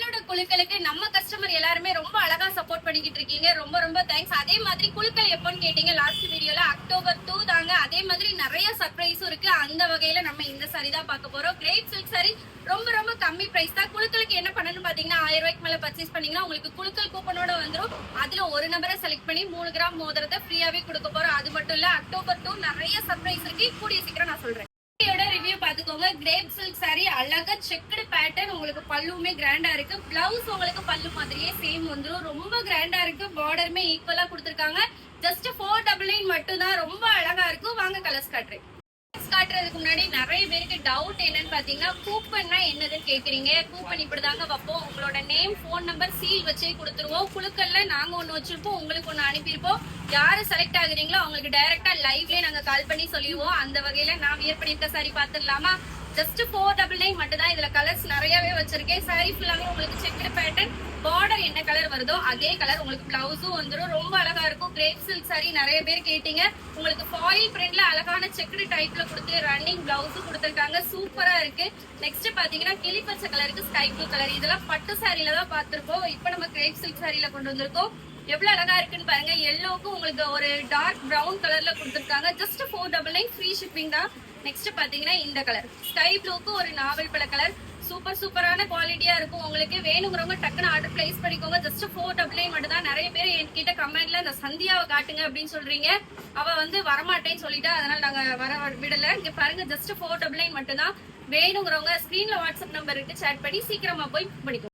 நம்மளோட குழுக்களுக்கு நம்ம கஸ்டமர் எல்லாருமே ரொம்ப அழகா சப்போர்ட் பண்ணிக்கிட்டு இருக்கீங்க. ரொம்ப ரொம்ப தேங்க்ஸ். அதே மாதிரி குழுக்கள் எப்போன்னு கேட்டீங்க லாஸ்ட் வீடியோல அக்டோபர் 2 தாங்க. அதே மாதிரி நிறைய சர்ப்ரைஸும் இருக்கு. அந்த வகையில நம்ம இந்த சாரி தான் பார்க்க போறோம். கிரேப் சில்க் சாரி ரொம்ப ரொம்ப கம்மி பிரைஸ் தான். குழுக்களுக்கு என்ன பண்ணணும்னு பாத்தீங்கன்னா 1000 ரூபாய்க்கு மேல பர்ச்சேஸ் பண்ணீங்கன்னா உங்களுக்கு குழுக்கள் கூப்பனோட வந்துடும். அதுல ஒரு நம்பரை செலக்ட் பண்ணி 3 கிராம் மோதிரத்தை ஃப்ரீயாவே கொடுக்க போறோம். அது மட்டும் இல்ல அக்டோபர் 2 நிறைய சர்ப்ரைஸ் இருக்கு. கூடிய சீக்கிரம் நான் சொல்றேன். ரிவ்யூ பாத்துக்கோங்க. கிரேப் சில்க் சாரி அழகா செக்குடு பேட்டர்ன், உங்களுக்கு பல்லுமே கிராண்டா இருக்கு. பிளவுஸ் உங்களுக்கு பல்லு மாதிரியே சேம் வந்துடும். ரொம்ப கிராண்டா இருக்கு. பார்டருமே ஈக்குவலா கொடுத்துருக்காங்க. ஜஸ்ட் 499 மட்டும் தான். ரொம்ப அழகா இருக்கும். வாங்க கலர்ஸ் காட்டுறேன். காட்டுறதுக்கு முன்னாடி நிறைய பேருக்கு டவுட் என்னன்னு பாத்தீங்கன்னா கூப்பன்னா என்னதுன்னு கேக்குறீங்க. கூப்பன் இப்படிதாங்க வைப்போம். உங்களோட நேம், போன் நம்பர், சீல் வச்சே கொடுத்துருவோம். குழுக்கள்ல நாங்க ஒண்ணு வச்சிருப்போம், உங்களுக்கு ஒண்ணு அனுப்பியிருப்போம். யாரு செலக்ட் ஆகுறீங்களோ அவங்களுக்கு டைரக்டா லைவ்லயே நாங்க கால் பண்ணி சொல்லிடுவோம். அந்த வகையில நான் வியர் பண்ணிருக்க சாரி பாத்துடலாமா? ஜஸ்ட் 499 மட்டும் தான். இதுல கலர்ஸ் நிறையவே வச்சிருக்கேன். சாரி ஃபுல்லாவே உங்களுக்கு செக்குடு பேட்டர்ன், பார்டர் என்ன கலர் வருதோ அதே கலர் உங்களுக்கு பிளவுஸும் வந்துடும். ரொம்ப அழகா இருக்கும். கிரேப் சில்க் சாரி நிறைய பேர் கேட்டீங்க. உங்களுக்கு ஃபாயில் பிரிண்ட்ல அழகான செக்குடு டைப்ல கொடுத்து ரன்னிங் பிளவுஸும் கொடுத்துருக்காங்க. சூப்பரா இருக்கு. நெக்ஸ்ட் பாத்தீங்கன்னா கிளி பச்சை கலருக்கு ஸ்கை ப்ளூ கலர். இதெல்லாம் பட்டு சாரியில தான் பார்த்திருப்போம். இப்ப நம்ம கிரேப் சில்க் சாரியில கொண்டு வந்திருக்கோம். எவ்வளவு அழகா இருக்குன்னு பாருங்க. எல்லோக்கு உங்களுக்கு ஒரு டார்க் பிரவுன் கலர்ல கொடுத்துருக்காங்க. ஜஸ்ட் 499 ஃப்ரீ ஷிப்பிங் தான். நெக்ஸ்ட் பாத்தீங்கன்னா இந்த கலர் ஸ்கை ப்ளூக்கு ஒரு நாவல் பழ கலர். சூப்பர் சூப்பரான குவாலிட்டியா இருக்கும். உங்களுக்கு வேணுங்கிறவங்க டக்குன்னு ஆர்டர் பிளேஸ் பண்ணிக்கோங்க. ஜஸ்ட் 499 மட்டும் தான். நிறைய பேர் என்கிட்ட கமெண்ட்ல இந்த சந்தியாவை காட்டுங்க அப்படின்னு சொல்றீங்க. அவ வரமாட்டேன்னு சொல்லிட்டா, அதனால நாங்க வர விடல. இங்க பாருங்க ஜஸ்ட் 499 மட்டும் தான். வேணுங்கிறவங்க ஸ்கிரீன்ல வாட்ஸ்அப் நம்பர் இருக்கு, சேட் பண்ணி சீக்கிரமா போய் பண்ணிக்கோங்க.